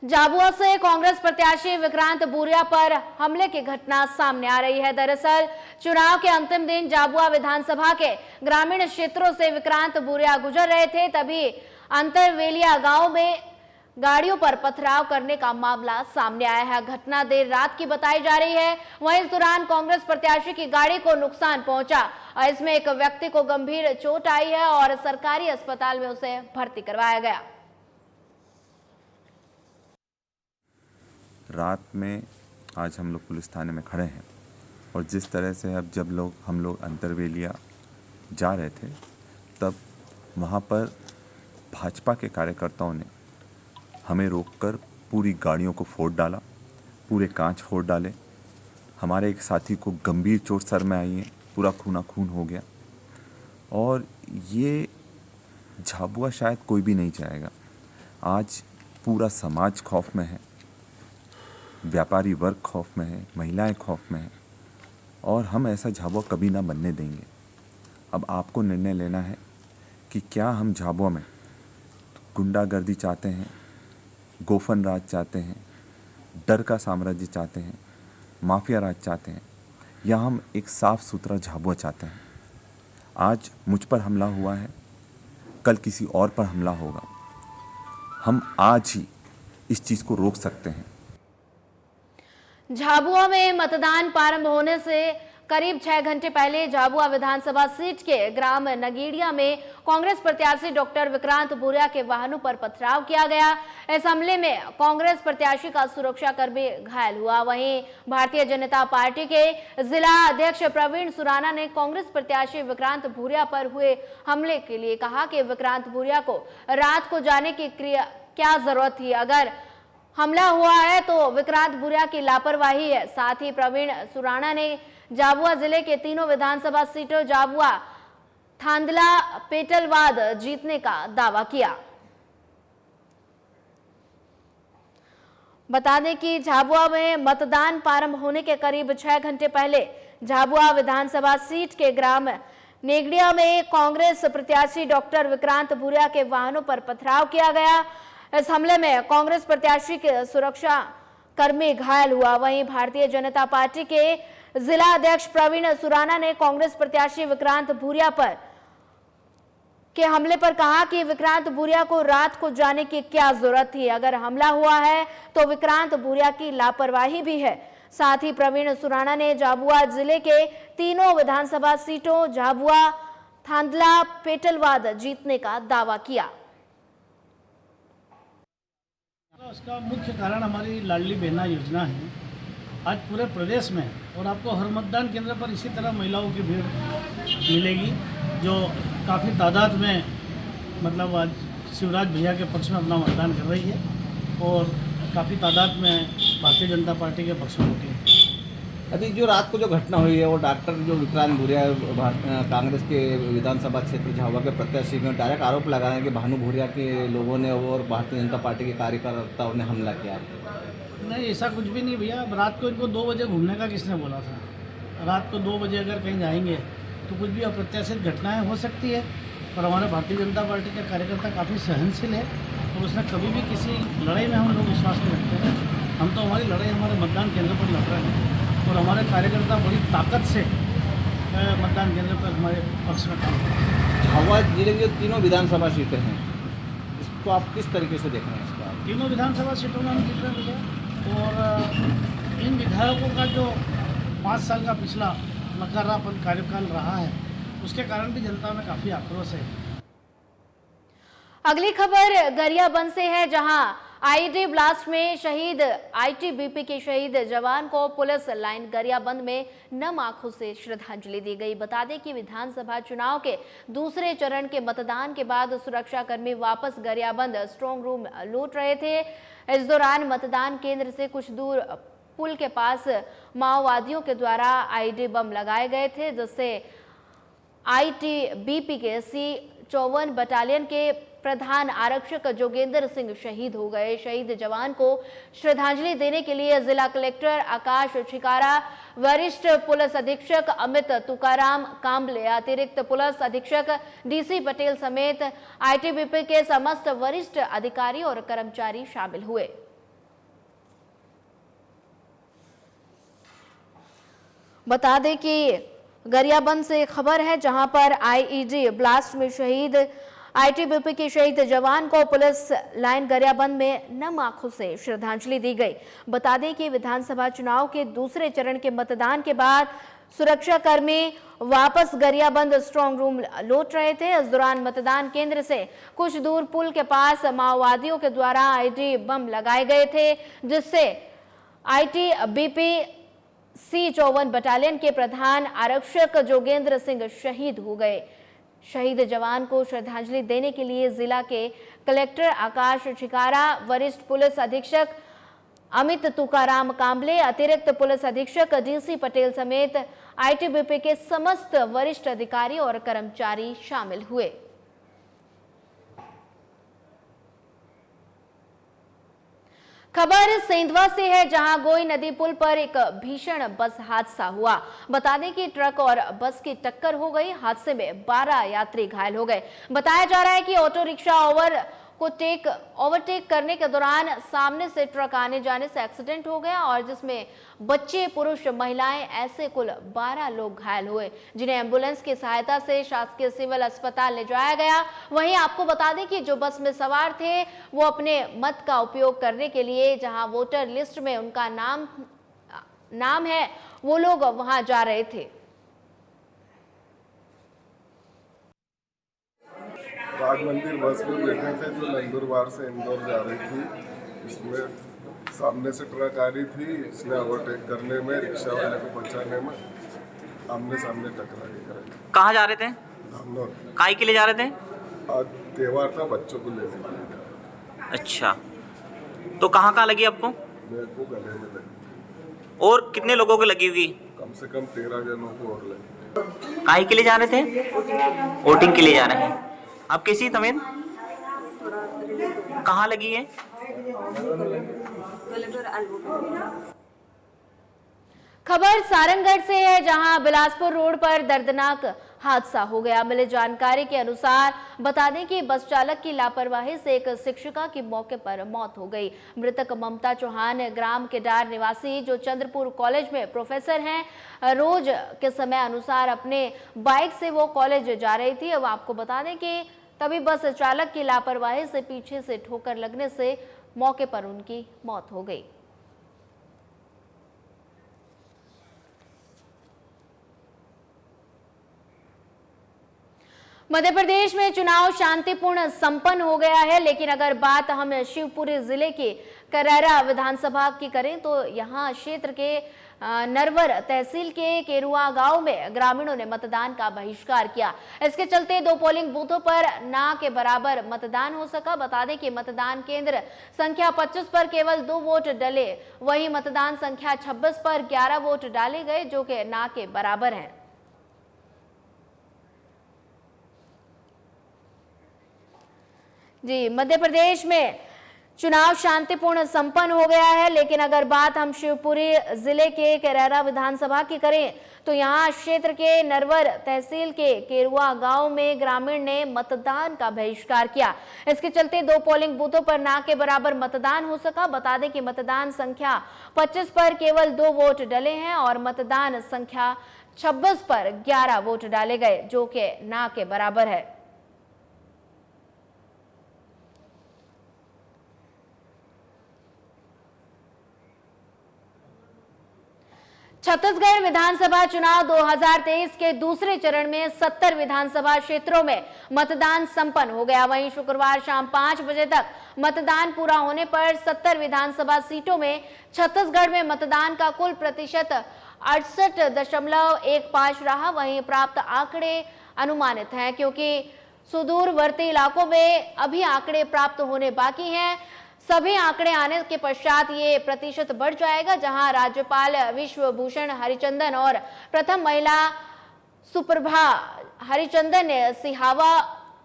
झाबुआ से कांग्रेस प्रत्याशी विक्रांत भूरिया पर हमले की घटना सामने आ रही है। दरअसल चुनाव के अंतिम दिन झाबुआ विधानसभा के ग्रामीण क्षेत्रों से विक्रांत भूरिया गुजर रहे थे, तभी अंतरवेलिया गांव में गाड़ियों पर पथराव करने का मामला सामने आया है। घटना देर रात की बताई जा रही है। वहीं इस दौरान कांग्रेस प्रत्याशी की गाड़ी को नुकसान पहुंचा और इसमें एक व्यक्ति को गंभीर चोट आई है और सरकारी अस्पताल में उसे भर्ती करवाया गया। रात में आज हम लोग पुलिस थाने में खड़े हैं और जिस तरह से अब जब हम लोग अंतरवेलिया जा रहे थे तब वहाँ पर भाजपा के कार्यकर्ताओं ने हमें रोककर पूरी गाड़ियों को फोड़ डाला, पूरे कांच फोड़ डाले। हमारे एक साथी को गंभीर चोट सर में आई है, पूरा खूना खून हो गया। और ये झाबुआ शायद कोई भी नहीं चाहेगा। आज पूरा समाज खौफ में है, व्यापारी वर्ग खौफ में है, महिलाएं खौफ में हैं और हम ऐसा झाबुआ कभी ना बनने देंगे। अब आपको निर्णय लेना है कि क्या हम झाबुआ में गुंडागर्दी चाहते हैं, गोफन राज चाहते हैं, डर का साम्राज्य चाहते हैं, माफिया राज चाहते हैं, या हम एक साफ सुथरा झाबुआ चाहते हैं। आज मुझ पर हमला हुआ है, कल किसी और पर हमला होगा। हम आज ही इस चीज़ को रोक सकते हैं। झाबुआ में मतदान प्रारंभ होने से करीब 6 घंटे पहले झाबुआ विधानसभा सीट के ग्राम नगीड़िया में कांग्रेस प्रत्याशी डॉक्टर विक्रांत भूरिया के वाहनों पर पथराव किया गया। इस हमले में कांग्रेस प्रत्याशी का सुरक्षाकर्मी घायल हुआ। वहीं भारतीय जनता पार्टी के जिला अध्यक्ष प्रवीण सुराना ने कांग्रेस प्रत्याशी विक्रांत भूरिया पर हुए हमले के लिए कहा कि विक्रांत भूरिया को रात को जाने की क्या जरूरत थी। अगर हमला हुआ है तो विक्रांत भूरिया की लापरवाही है। साथ ही प्रवीण सुराना ने झाबुआ जिले के तीनों विधानसभा सीटों झाबुआ, थांदला, पेटलवाद जीतने का दावा किया। बता दें कि झाबुआ में मतदान प्रारंभ होने के करीब 6 घंटे पहले झाबुआ विधानसभा सीट के ग्राम नेगड़िया में कांग्रेस प्रत्याशी डॉक्टर विक्रांत भूरिया के वाहनों पर पथराव किया गया। इस हमले में कांग्रेस प्रत्याशी के सुरक्षा कर्मी घायल हुआ। वहीं भारतीय जनता पार्टी के जिला अध्यक्ष प्रवीण सुराना ने कांग्रेस प्रत्याशी विक्रांत भूरिया पर के हमले पर कहा कि विक्रांत भूरिया को रात को जाने की क्या जरूरत थी। अगर हमला हुआ है तो विक्रांत भूरिया की लापरवाही भी है। साथ ही प्रवीण सुराना ने झाबुआ जिले के तीनों विधानसभा सीटों झाबुआ, थांदला, पेटलवाद जीतने का दावा किया। उसका मुख्य कारण हमारी लाडली बहना योजना है। आज पूरे प्रदेश में और आपको हर मतदान केंद्र पर इसी तरह महिलाओं की भीड़ मिलेगी जो काफ़ी तादाद में मतलब आज शिवराज भैया के पक्ष में अपना मतदान कर रही है और काफ़ी तादाद में भारतीय जनता पार्टी के पक्ष में होती है। अभी जो रात को जो घटना हुई है वो डॉक्टर जो विक्रांत भूरिया कांग्रेस के विधानसभा क्षेत्र झाबुआ के प्रत्याशी में डायरेक्ट आरोप लगा रहे हैं कि भानु भूरिया के लोगों ने और भारतीय जनता पार्टी के कार्यकर्ताओं ने हमला किया। नहीं, ऐसा कुछ भी नहीं भैया। रात को इनको 2 बजे घूमने का किसने बोला था? रात को 2 बजे अगर कहीं जाएंगे तो कुछ भी अप्रत्याशित घटनाएँ हो सकती है। और हमारे भारतीय जनता पार्टी के कार्यकर्ता काफ़ी सहनशील है और उसने कभी भी किसी लड़ाई में हम लोग विश्वास नहीं रखते हैं। हम तो हमारी लड़ाई हमारे मतदान केंद्र पर लड़ रहे हैं और हमारे कार्यकर्ता बड़ी ताकत से मतदान केंद्र पर हमारे पक्ष में काम करते हैं। झाबुआ जिले की जो तीनों विधानसभा सीटें हैं इसको आप किस तरीके से देख रहे हैं? इसका तीनों विधानसभा सीटों में हम जीत रहे हैं भैया और इन विधायकों का जो 5 साल का पिछला नकारापन कार्यकाल रहा है उसके कारण भी जनता में काफ़ी आक्रोश है। अगली खबर गरियाबंद से है, जहां आईडी ब्लास्ट में शहीद आईटीबीपी के शहीद जवान को पुलिस लाइन गरियाबंद में नम आंखों से श्रद्धांजलि दी गई। बता दें कि विधानसभा चुनाव के दूसरे चरण के मतदान के बाद सुरक्षाकर्मी वापस गरियाबंद स्ट्रांग रूम लूट रहे थे। इस दौरान मतदान केंद्र से कुछ दूर पुल के पास माओवादियों के द्वारा आईडी बम लगाए गए थे, जिससे आईटीबीपी के C54 बटालियन के प्रधान आरक्षक जोगेंद्र सिंह शहीद हो गए। शहीद जवान को श्रद्धांजलि देने के लिए जिला कलेक्टर आकाश छिकारा, वरिष्ठ पुलिस अधीक्षक अमित तुकाराम कांबले, अतिरिक्त पुलिस अधीक्षक डीसी पटेल समेत आईटीबीपी के समस्त वरिष्ठ अधिकारी और कर्मचारी शामिल हुए। बता दें कि गरियाबंद से खबर है, जहां पर आईईडी ब्लास्ट में शहीद आईटीबीपी के शहीद जवान को पुलिस लाइन गरियाबंद में नम आंखों से श्रद्धांजलि दी गई। बता दें कि विधानसभा चुनाव के दूसरे चरण के मतदान के बाद सुरक्षा कर्मी वापस गरियाबंद स्ट्रांग रूम लौट रहे थे। इस दौरान मतदान केंद्र से कुछ दूर पुल के पास माओवादियों के द्वारा आईडी बम लगाए गए थे, जिससे आईटीबीपी C54 बटालियन के प्रधान आरक्षक जोगेंद्र सिंह शहीद हो गए। शहीद जवान को श्रद्धांजलि देने के लिए जिला के कलेक्टर आकाश छिकारा, वरिष्ठ पुलिस अधीक्षक अमित तुकाराम कांबले, अतिरिक्त पुलिस अधीक्षक डीसी पटेल समेत आईटीबीपी के समस्त वरिष्ठ अधिकारी और कर्मचारी शामिल हुए। खबर सेंधवा से है, जहां गोई नदी पुल पर एक भीषण बस हादसा हुआ। बता दें कि ट्रक और बस की टक्कर हो गई। हादसे में 12 यात्री घायल हो गए। बताया जा रहा है कि ऑटो रिक्शा ओवरटेक करने के दौरान सामने से ट्रक आने जाने से एक्सीडेंट हो गया और जिसमें बच्चे, पुरुष, महिलाएं ऐसे कुल 12 लोग घायल हुए, जिन्हें एम्बुलेंस की सहायता से शासकीय सिविल अस्पताल ले जाया गया। वहीं आपको बता दें कि जो बस में सवार थे वो अपने मत का उपयोग करने के लिए, जहां वोटर लिस्ट में उनका नाम है, वो लोग वहां जा रहे थे। राज मंदिर बस में बैठे थे जो नंदुरबार से इंदौर जा रही थी। इसमें सामने से ट्रक आ रही थी, इसने ओवरटेक करने में, रिक्शा वाले को बचाने में आमने सामने टकरा गया। कहाँ जा रहे थे? धामनौर। काहे के लिए जा रहे थे? आज त्योहार था, बच्चों को लेने के लिए। अच्छा, तो कहाँ लगी आपको? मेरे को गले में लगी। और कितने लोगों को लगी हुई? कम से कम 13 जनों को और लगी। काहे के लिए जा रहे थे? वोटिंग के लिए जा रहे हैं। आप कैसी तबीयत? कहाँ लगी है? खबर सारंगगढ़ से है, जहां बिलासपुर रोड पर दर्दनाक हादसा हो गया। मिली जानकारी के अनुसार बता दें कि बस चालक की लापरवाही से एक शिक्षिका की मौके पर मौत हो गई। मृतक ममता चौहान ग्राम केडार निवासी, जो चंद्रपुर कॉलेज में प्रोफेसर हैं, रोज के समय अनुसार अपने बाइक से वो कॉलेज जा रही थी। अब आपको बता दें कि तभी बस चालक की लापरवाही से पीछे से ठोकर लगने से मौके पर उनकी मौत हो गई। मध्य प्रदेश में चुनाव शांतिपूर्ण संपन्न हो गया है, लेकिन अगर बात हम शिवपुरी जिले की करैरा विधानसभा की करें तो यहां क्षेत्र के नरवर तहसील के केरुआ गांव में ग्रामीणों ने मतदान का बहिष्कार किया। इसके चलते 2 पोलिंग बूथों पर ना के बराबर मतदान हो सका। बता दें कि मतदान केंद्र संख्या 25 पर केवल 2 वोट डले, वहीं मतदान संख्या 26 पर 11 वोट डाले गए, जो कि ना के बराबर हैं। जी, मध्य प्रदेश में चुनाव शांतिपूर्ण संपन्न हो गया है, लेकिन अगर बात हम शिवपुरी जिले के करैरा विधानसभा की करें तो यहां क्षेत्र के नरवर तहसील के केरुआ गांव में ग्रामीण ने मतदान का बहिष्कार किया। इसके चलते 2 पोलिंग बूथों पर ना के बराबर मतदान हो सका। बता दें कि मतदान संख्या 25 पर केवल 2 वोट डले हैं और मतदान संख्या 26 पर 11 वोट डाले गए, जो कि ना के बराबर है। छत्तीसगढ़ विधानसभा चुनाव 2023 के दूसरे चरण में 70 विधानसभा क्षेत्रों में मतदान संपन्न हो गया। वहीं शुक्रवार शाम 5 बजे तक मतदान पूरा होने पर 70 विधानसभा सीटों में छत्तीसगढ़ में मतदान का कुल प्रतिशत 68.15 रहा। वहीं प्राप्त आंकड़े अनुमानित हैं, क्योंकि सुदूरवर्ती इलाकों में अभी आंकड़े प्राप्त होने बाकी हैं। सभी आंकड़े आने के पश्चात ये प्रतिशत बढ़ जाएगा, जहां राज्यपाल विश्वभूषण हरिचंदन और प्रथम महिला सुप्रभा हरिचंदन ने सिहावा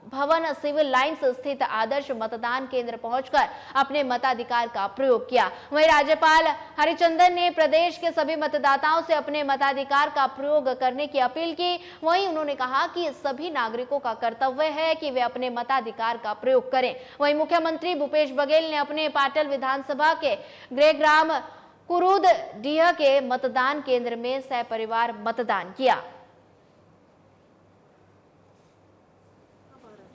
भवन सिविल लाइंस स्थित आदर्श मतदान केंद्र पहुंचकर अपने मताधिकार का प्रयोग किया। वहीं राज्यपाल हरिचंदन ने प्रदेश के सभी मतदाताओं से अपने मताधिकार का प्रयोग करने की अपील की। वहीं उन्होंने कहा कि सभी नागरिकों का कर्तव्य है कि वे अपने मताधिकार का प्रयोग करें। वहीं मुख्यमंत्री भूपेश बघेल ने अपने पाटल विधानसभा के गृहग्राम कुरूदडीह के मतदान केंद्र में सहपरिवार मतदान किया।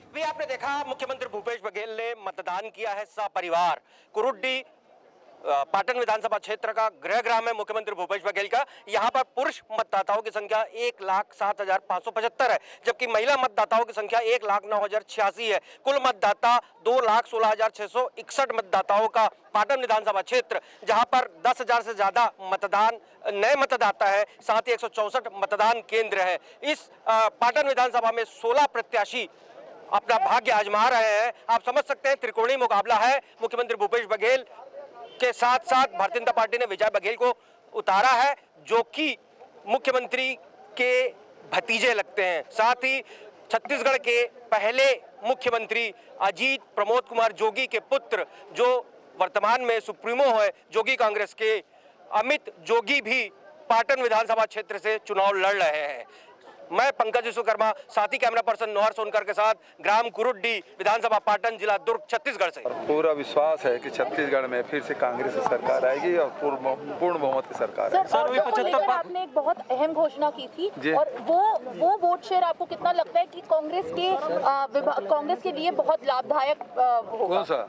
अभी आपने देखा मुख्यमंत्री भूपेश बघेल ने मतदान किया है सपरिवार। कुरूदडीह पाटन विधानसभा क्षेत्र का गृहग्राम है मुख्यमंत्री भूपेश बघेल का। यहाँ पर पुरुष मतदाताओं की संख्या 1,07,575 है, जबकि महिला मतदाताओं की संख्या 1,09,086 है। कुल मतदाता 2,16,661 मतदाताओं का पाटन विधानसभा क्षेत्र, जहाँ पर 10,000 से ज्यादा मतदान नए मतदाता है, साथ ही 164 मतदान केंद्र है। इस पाटन विधानसभा में 16 प्रत्याशी अपना भाग्य आजमा रहे हैं। आप समझ सकते हैं त्रिकोणीय मुकाबला है। मुख्यमंत्री भूपेश बघेल के साथ साथ भारतीय जनता पार्टी ने विजय बघेल को उतारा है, जो कि मुख्यमंत्री के भतीजे लगते हैं। साथ ही छत्तीसगढ़ के पहले मुख्यमंत्री अजीत प्रमोद कुमार जोगी के पुत्र, जो वर्तमान में सुप्रीमो है जोगी कांग्रेस के, अमित जोगी भी पाटन विधानसभा क्षेत्र से चुनाव लड़ रहे हैं। मैं पंकज विश्वकर्मा, साथी कैमरा पर्सन नौहर सोनकर के साथ, ग्राम कुरूदडीह, विधानसभा पाटन, जिला दुर्ग, छत्तीसगढ़ से। पूरा विश्वास है कि छत्तीसगढ़ में फिर से कांग्रेस की सरकार आएगी और पूर्ण बहुमत की सरकार है। सर, आपने एक बहुत अहम घोषणा की थी और वो वोट शेयर आपको कितना लगता है कि कांग्रेस के लिए बहुत लाभदायक होगा? कौन सा?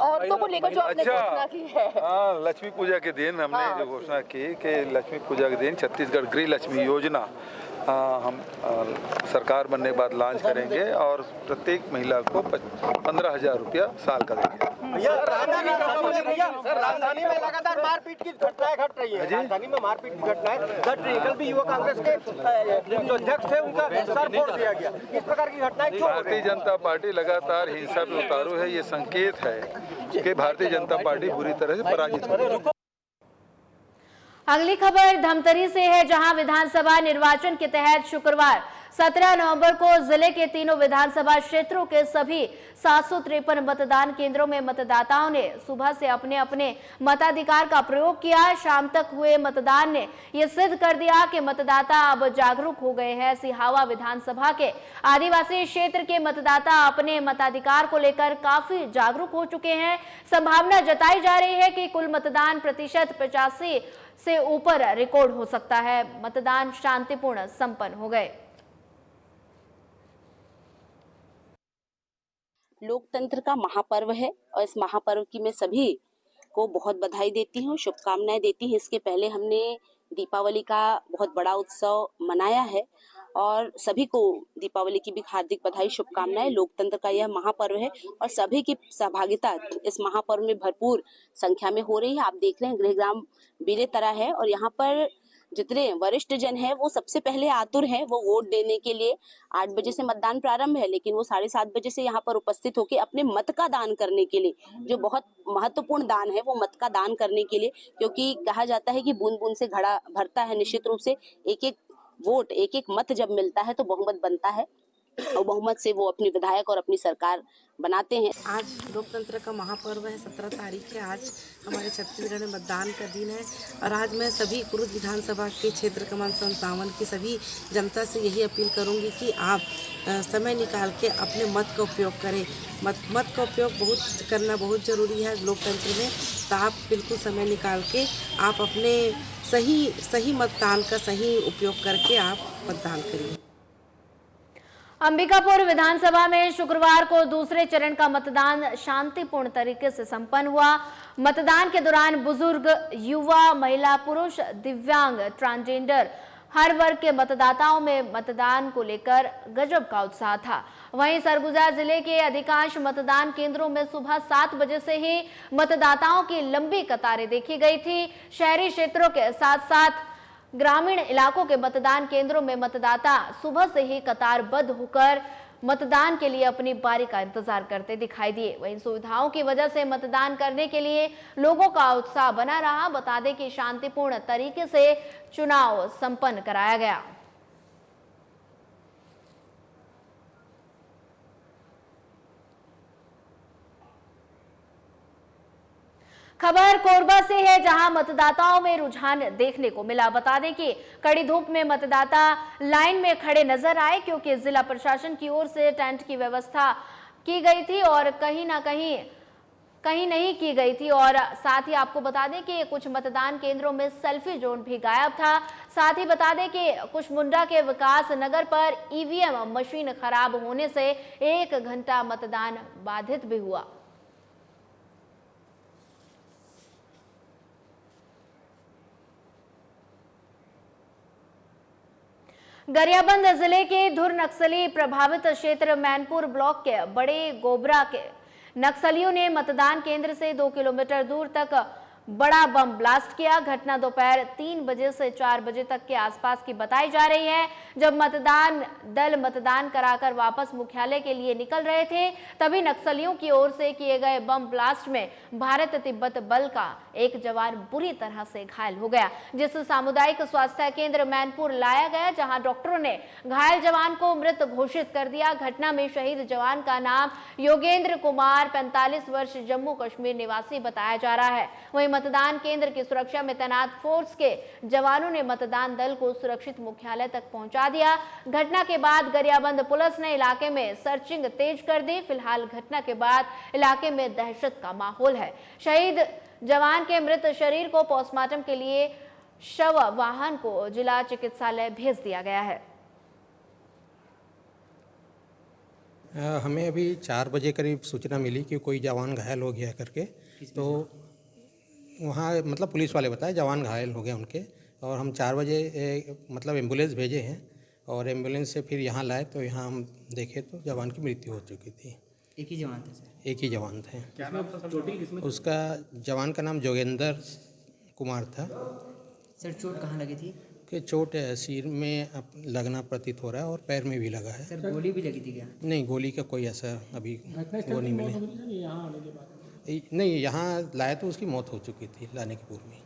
औरतों को लेकर जो आपने घोषणा की है। हाँ, लक्ष्मी पूजा के दिन हमने जो घोषणा की कि लक्ष्मी पूजा के दिन छत्तीसगढ़ गृह लक्ष्मी योजना हम सरकार बनने के बाद लॉन्च करेंगे और प्रत्येक महिला को 15,000 रुपया साल का देंगे। राजधानी में लगातार मारपीट की घटनाएं घट रही है। राजधानी में मारपीट की घटनाएं घट रही है। कल भी युवा कांग्रेस के जो अध्यक्ष थे उनका सर फोड़ दिया गया। इस प्रकार की घटनाएं क्यों? भारतीय जनता पार्टी लगातार हिंसा पे उतारू है। ये संकेत है कि भारतीय जनता पार्टी बुरी तरह से पराजित है। अगली खबर धमतरी से है, जहां विधानसभा निर्वाचन के तहत शुक्रवार 17 नवंबर को जिले के तीनों विधानसभा क्षेत्रों के सभी 753 मतदान केंद्रों में मतदाताओं ने सुबह से अपने अपने मताधिकार का प्रयोग किया। शाम तक हुए मतदान ने यह सिद्ध कर दिया कि मतदाता अब जागरूक हो गए हैं। सिहावा विधानसभा के आदिवासी क्षेत्र के मतदाता अपने मताधिकार को लेकर काफी जागरूक हो चुके हैं। संभावना जताई जा रही है कि कुल मतदान प्रतिशत 85 से ऊपर रिकॉर्ड हो सकता है। मतदान शांतिपूर्ण संपन्न हो गए। लोकतंत्र का महापर्व है और इस महापर्व की मैं सभी को बहुत बधाई देती हूँ, शुभकामनाएं देती हूँ। इसके पहले हमने दीपावली का बहुत बड़ा उत्सव मनाया है और सभी को दीपावली की भी हार्दिक बधाई, शुभकामनाएं। लोकतंत्र का यह महापर्व है और सभी की सहभागिता इस महापर्व में भरपूर संख्या में हो रही है। आप देख रहे हैं गृहग्राम बीरेतरा है और यहाँ पर जितने वरिष्ठ जन है वो सबसे पहले आतुर हैं वो वोट देने के लिए। 8 बजे से मतदान प्रारंभ है, लेकिन वो 7:30 बजे से यहाँ पर उपस्थित होकर अपने मत का दान करने के लिए, जो बहुत महत्वपूर्ण दान है, वो मत का दान करने के लिए, क्योंकि कहा जाता है कि बूंद बूंद से घड़ा भरता है। निश्चित रूप से एक एक वोट, एक एक मत जब मिलता है तो बहुमत बनता है और बहुमत से वो अपनी विधायक और अपनी सरकार बनाते हैं। आज लोकतंत्र का महापर्व है, 17 तारीख है। आज हमारे छत्तीसगढ़ में मतदान का दिन है और आज मैं सभी कुरूद विधानसभा के क्षेत्र क्रमांक 57 की सभी जनता से यही अपील करूंगी कि आप समय निकाल के अपने मत का उपयोग करें। मत का उपयोग करना बहुत ज़रूरी है लोकतंत्र में, तो आप बिल्कुल समय निकाल के आप अपने सही मतदान का सही उपयोग करके आप मतदान करिए। अंबिकापुर विधानसभा में शुक्रवार को दूसरे चरण का मतदान शांतिपूर्ण तरीके से संपन्न हुआ। मतदान के दौरान बुजुर्ग, युवा, महिला, पुरुष, दिव्यांग, ट्रांसजेंडर हर वर्ग के मतदाताओं में मतदान को लेकर गजब का उत्साह था। वहीं सरगुजा जिले के अधिकांश मतदान केंद्रों में सुबह 7 बजे से ही मतदाताओं की लंबी कतारें देखी गई थी। शहरी क्षेत्रों के साथ साथ ग्रामीण इलाकों के मतदान केंद्रों में मतदाता सुबह से ही कतारबद्ध होकर मतदान के लिए अपनी बारी का इंतजार करते दिखाई दिए। वहीं सुविधाओं की वजह से मतदान करने के लिए लोगों का उत्साह बना रहा। बता दें कि शांतिपूर्ण तरीके से चुनाव संपन्न कराया गया। खबर कोरबा से है, जहां मतदाताओं में रुझान देखने को मिला। बता दें कि कड़ी धूप में मतदाता लाइन में खड़े नजर आए, क्योंकि जिला प्रशासन की ओर से टेंट की व्यवस्था की गई थी और कहीं ना कहीं कहीं नहीं की गई थी। और साथ ही आपको बता दें कि कुछ मतदान केंद्रों में सेल्फी जोन भी गायब था। साथ ही बता दें कि कुशमुंडा के विकास नगर पर ईवीएम मशीन खराब होने से 1 घंटा मतदान बाधित भी हुआ। गरियाबंद जिले के धुर नक्सली प्रभावित क्षेत्र मैनपुर ब्लॉक के बड़े गोबरा के नक्सलियों ने मतदान केंद्र से 2 किलोमीटर दूर तक बड़ा बम ब्लास्ट किया। घटना दोपहर 3 बजे से 4 बजे तक के आसपास की बताई जा रही है। जब मतदान दल मतदान कराकर वापस मुख्यालय के लिए निकल रहे थे, तभी नक्सलियों की ओर से किए गए बम ब्लास्ट में भारत तिब्बत बल का एक जवान बुरी तरह से घायल हो गया, जिसे सामुदायिक स्वास्थ्य केंद्र मैनपुर लाया गया, जहां डॉक्टरों ने घायल जवान को मृत घोषित कर दिया। घटना में शहीद जवान का नाम योगेंद्र कुमार 45 वर्ष जम्मू कश्मीर निवासी बताया जा रहा है। वहीं मतदान केंद्र की सुरक्षा में तैनात फोर्स के जवानों ने मतदान दल को सुरक्षित मुख्यालय तक पहुंचा दिया। घटना के बाद गरियाबंद पुलिस ने इलाके में सर्चिंग तेज कर दी। फिलहाल घटना के बाद इलाके में दहशत का माहौल है। शहीद जवान के मृत शरीर को पोस्टमार्टम के लिए शव वाहन को जिला चिकित्सालय भेज दिया गया है। हमें अभी 4 बजे करीब सूचना मिली कि कोई जवान घायल हो गया करके, तो वहाँ मतलब पुलिस वाले बताए जवान घायल हो गए उनके, और हम 4 बजे मतलब एम्बुलेंस भेजे हैं, और एम्बुलेंस से फिर यहाँ लाए तो यहाँ हम देखे तो जवान की मृत्यु हो चुकी थी। एक ही जवान थे सर? एक ही जवान थे। उसका जवान का नाम जोगेंद्र कुमार था। सर चोट कहाँ लगी थी? कि चोट सिर में लगना प्रतीत हो रहा है और पैर में भी लगा है। सर गोली भी लगी थी क्या? नहीं, गोली का कोई असर अभी वो नहीं मिले। नहीं, यहाँ लाए तो उसकी मौत हो चुकी थी लाने के पूर्व में।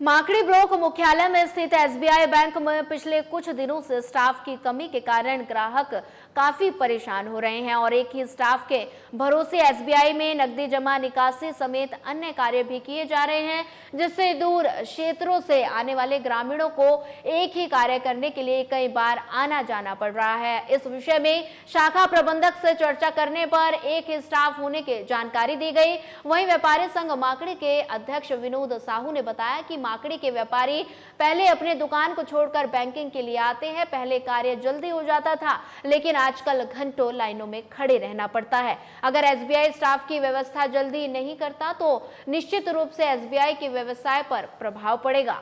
माकड़ी ब्लॉक मुख्यालय में स्थित एसबीआई बैंक में पिछले कुछ दिनों से स्टाफ की कमी के कारण ग्राहक काफी परेशान हो रहे हैं और एक ही स्टाफ के भरोसे एसबीआई में नकदी जमा निकासी समेत अन्य कार्य भी किए जा रहे हैं, जिससे दूर क्षेत्रों से आने वाले ग्रामीणों को एक ही कार्य करने के लिए कई बार आना जाना पड़ रहा है। इस विषय में शाखा प्रबंधक से चर्चा करने पर एक ही स्टाफ होने की जानकारी दी गई। वहीं व्यापारी संघ माकड़ी के अध्यक्ष विनोद साहू ने बताया कि माकड़ी के व्यापारी पहले अपने दुकान को छोड़कर बैंकिंग के लिए आते हैं। पहले कार्य जल्दी हो जाता था, लेकिन आजकल घंटों लाइनों में खड़े रहना पड़ता है। अगर एसबीआई स्टाफ की व्यवस्था जल्दी नहीं करता तो निश्चित रूप से एसबीआई के व्यवसाय पर प्रभाव पड़ेगा।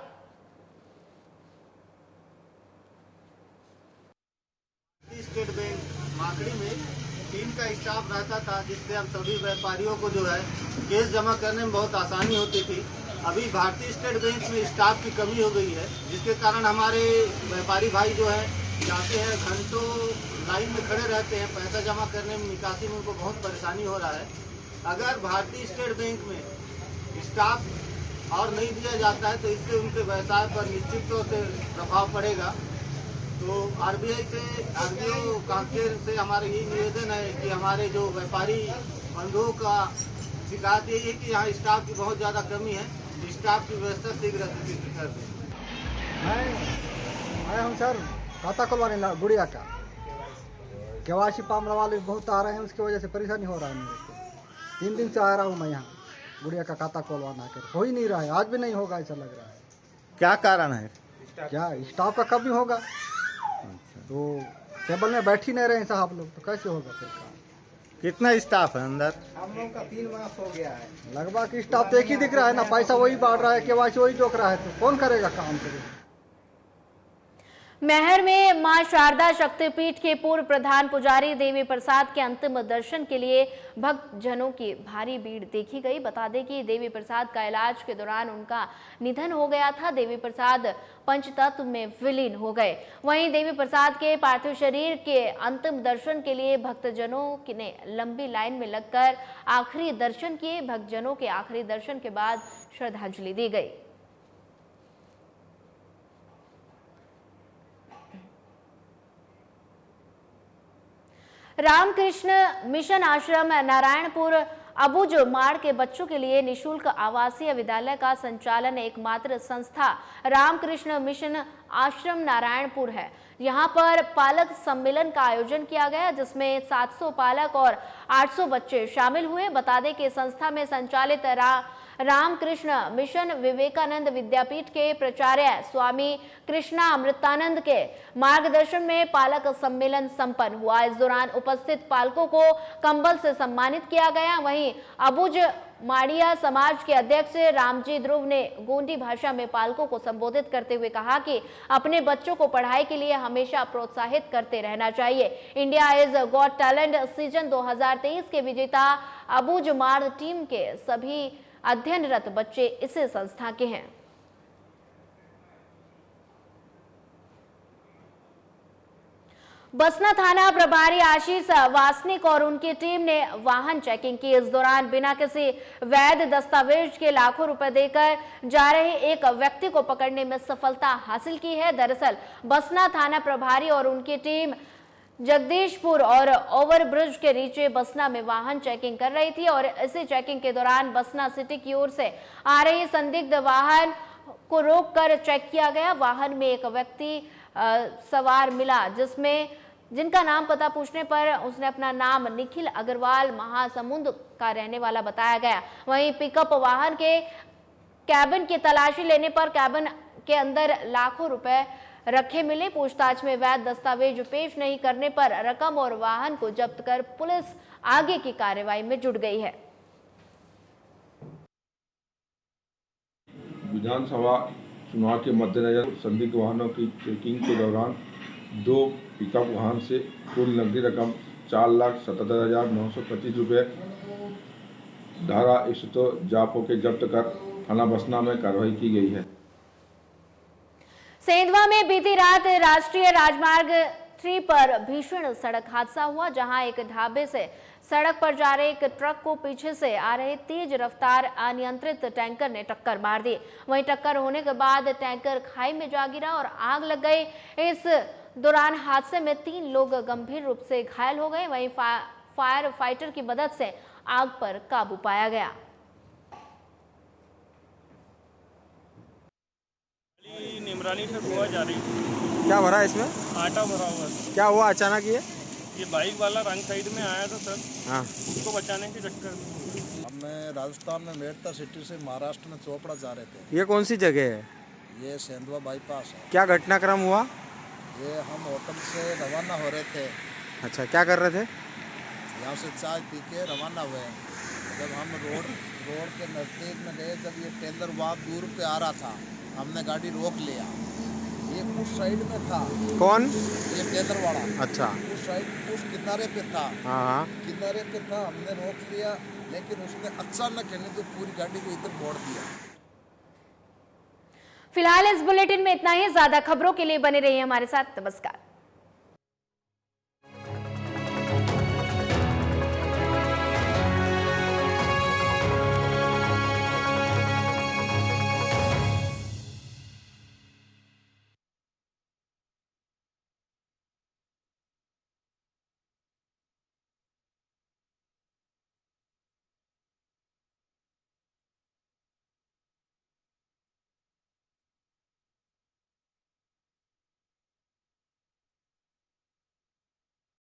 स्टेट बैंक माकड़ी में 3 का स्टाफ रहता था, जिससे हम सभी व्यापारियों को जो है केस जमा करने में बहुत आसानी होती थी। अभी भारतीय स्टेट बैंक में स्टाफ की कमी हो गई है, जिसके कारण हमारे व्यापारी भाई जो है जाते हैं, घंटों लाइन में खड़े रहते हैं, पैसा जमा करने में निकासी में उनको बहुत परेशानी हो रहा है। अगर भारतीय स्टेट बैंक में स्टाफ और नहीं दिया जाता है तो इससे उनके व्यवसाय पर निश्चित तौर से प्रभाव पड़ेगा। तो आरबीआई कांकेर से हमारा यही निवेदन है कि हमारे जो व्यापारी बंधुओं का शिकायत यही है कि यहाँ स्टाफ की बहुत ज़्यादा कमी है, स्टाफ की व्यवस्था शीघ्र कर दें। मैं हूँ सर खाता खुलवाने गुड़िया का केवासी मामला वाले बहुत आ रहे हैं, उसकी वजह से परेशानी हो रहा है मेरे को। 3 दिन से आ रहा हूँ मैं यहाँ गुड़िया का खाता खुलवाना कर, हो ही नहीं रहा है, आज भी नहीं होगा ऐसा लग रहा है। क्या कारण है? क्या स्टाफ का कमी होगा? तो टेबल में बैठ ही नहीं रहे साहब लोग, तो कैसे होगा फिर काम? कितना स्टाफ है अंदर? हम लोग का 3 मास हो गया है। लगभग स्टाफ तो एक ही दिख रहा है ना, पैसा वही बांट रहा है, केवासी वही जोक रहा है, तो कौन करेगा काम करेगा? महर में मां शारदा शक्तिपीठ के पूर्व प्रधान पुजारी देवी प्रसाद के अंतिम दर्शन के लिए भक्तजनों की भारी भीड़ देखी गई। बता दें कि देवी प्रसाद का इलाज के दौरान उनका निधन हो गया था। देवी प्रसाद पंचतत्व में विलीन हो गए। वहीं देवी प्रसाद के पार्थिव शरीर के अंतिम दर्शन के लिए भक्तजनों ने लंबी लाइन में लगकर आखिरी दर्शन किए। भक्तजनों के आखिरी दर्शन के बाद श्रद्धांजलि दी गई। रामकृष्ण मिशन आश्रम नारायणपुर अबुझ माड़ के बच्चों के लिए निशुल्क आवासीय विद्यालय का संचालन एकमात्र संस्था रामकृष्ण मिशन आश्रम नारायणपुर है। यहाँ पर पालक सम्मेलन का आयोजन किया गया, जिसमें 700 पालक और 800 बच्चे शामिल हुए। बता दें कि संस्था में संचालित रामकृष्ण मिशन विवेकानंद विद्यापीठ के प्राचार्य स्वामी कृष्णा अमृतानंद के मार्गदर्शन में पालक सम्मेलन संपन्न हुआ। इस दौरान उपस्थित पालकों को कंबल से सम्मानित किया गया। वहीं अबुझ माड़िया समाज के अध्यक्ष रामजी ध्रुव ने गोंडी भाषा में पालकों को संबोधित करते हुए कहा कि अपने बच्चों को पढ़ाई के लिए हमेशा प्रोत्साहित करते रहना चाहिए। India is got talent season 2023 के विजेता अबुझ माड़ टीम के सभी अध्ययनरत बच्चे इसी संस्था के हैं। बसना थाना प्रभारी आशीष वासनिक और उनकी टीम ने वाहन चेकिंग की। इस दौरान बिना किसी वैध दस्तावेज के लाखों रुपए देकर जा रहे एक व्यक्ति को पकड़ने में सफलता हासिल की है। दरअसल बसना थाना प्रभारी और उनकी टीम जगदीशपुर और ओवरब्रिज के नीचे बसना में वाहन चेकिंग कर रही थी और इसी चेकिंग के दौरान बसना सिटी की ओर से आ रही संदिग्ध वाहन को रोककर चेक किया गया। वाहन में एक व्यक्ति सवार मिला, जिनका नाम पता पूछने पर उसने अपना नाम निखिल अग्रवाल महासमुंद का रहने वाला बताया गया। वहीं पिकअप वाहन के कैबिन की तलाशी लेने पर कैबिन के अंदर लाखों रुपए रखे मिले। पूछताछ में वैध दस्तावेज पेश नहीं करने पर रकम और वाहन को जब्त कर पुलिस आगे की कार्रवाई में जुट गई है। विधानसभा चुनाव के मद्देनजर संदिग्ध वाहनों की चेकिंग के दौरान 2 पिकअप वाहन से कुल नकदी रकम 4,77,925 रुपये धारा 100 जापों के जब्त कर थाना बसना में कार्रवाई की गई है। सेंधवा में बीती रात राष्ट्रीय राजमार्ग 3 पर भीषण सड़क हादसा हुआ, जहां एक ढाबे से सड़क पर जा रहे एक ट्रक को पीछे से आ रहे तेज रफ्तार अनियंत्रित टैंकर ने टक्कर मार दी। वहीं टक्कर होने के बाद टैंकर खाई में जा गिरा और आग लग गई। इस दौरान हादसे में 3 लोग गंभीर रूप से घायल हो गए। वहीं फायर फाइटर की मदद से आग पर काबू पाया गया। निमरानी से गोवा जा रही। क्या भरा है इसमें? आटा भरा हुआ। क्या हुआ अचानक ये बाइक वाला रंग साइड में आया था सर। हाँ, उसको बचाने के चक्कर में हमें राजस्थान में मेड़ता सिटी से महाराष्ट्र में चोपड़ा जा रहे थे। ये कौन सी जगह है? ये सेंधवा बाईपास है। क्या घटनाक्रम हुआ? ये हम होटल से रवाना हो रहे थे। अच्छा, क्या कर रहे थे? यहाँ से चाय पी के रवाना हुए। जब हम रोड के नज़दीक में गए, जब ये टेलर वहाँ दूर पे आ रहा था, हमने गाड़ी रोक लिया। ये उस साइड में था। कौन? ये टेलर वाला। अच्छा, उस साइड उस किनारे पे था। हाँ, किनारे पे था, हमने रोक लिया, लेकिन उसने अचानक तो पूरी गाड़ी को इधर मोड़ दिया। फिलहाल इस बुलेटिन में इतना ही। ज्यादा खबरों के लिए बने रहिए हमारे साथ। नमस्कार।